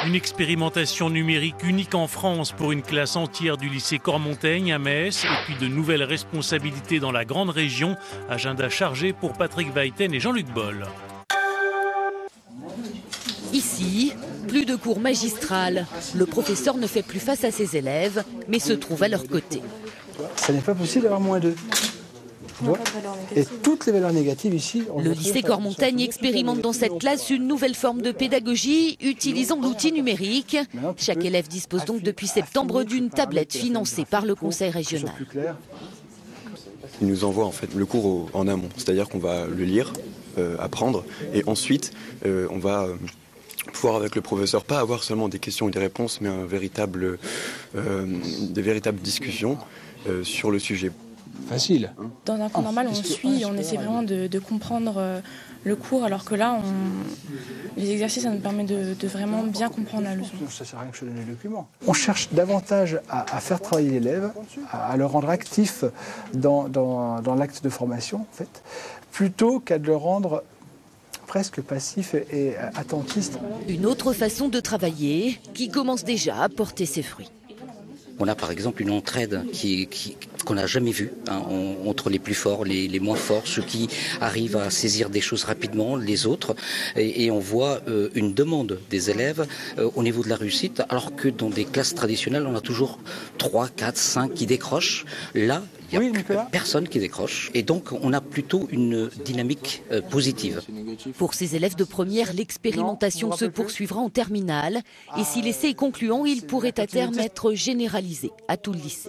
Une expérimentation numérique unique en France pour une classe entière du lycée Cormontaigne à Metz, et puis de nouvelles responsabilités dans la grande région. Agenda chargé pour Patrick Weiten et Jean-Luc Boll. Ici, plus de cours magistral. Le professeur ne fait plus face à ses élèves, mais se trouve à leur côté. Ça n'est pas possible d'avoir -2. Et toutes les valeurs négatives ici... Le lycée Cormontaigne expérimente dans cette classe une nouvelle forme de pédagogie utilisant l'outil numérique. Chaque élève dispose donc depuis septembre d'une tablette financée par le conseil régional. Il nous envoie en fait le cours en amont, c'est-à-dire qu'on va le lire, apprendre, et ensuite on va pouvoir avec le professeur pas avoir seulement des questions et des réponses, mais des véritables discussions sur le sujet. Facile. Dans un cours normal, on suit, on essaie vraiment de comprendre le cours, alors que là, les exercices, ça nous permet de vraiment bien comprendre la leçon. Ça ne sert à rien que je te donne les documents. On cherche davantage à faire travailler l'élève, à le rendre actif dans l'acte de formation, en fait, plutôt qu'à de le rendre presque passif et attentiste. Une autre façon de travailler qui commence déjà à porter ses fruits. On a par exemple une entraide qu'on n'a jamais vue entre les plus forts, les moins forts, ceux qui arrivent à saisir des choses rapidement, les autres. Et on voit une demande des élèves au niveau de la réussite, alors que dans des classes traditionnelles, on a toujours 3, 4, 5 qui décrochent. Là, il n'y a personne qui décroche. Et donc, on a plutôt une dynamique positive. Pour ces élèves de première, l'expérimentation se poursuivra en terminale. Et si l'essai est concluant, il pourrait à terme être généralisé à tout le lycée.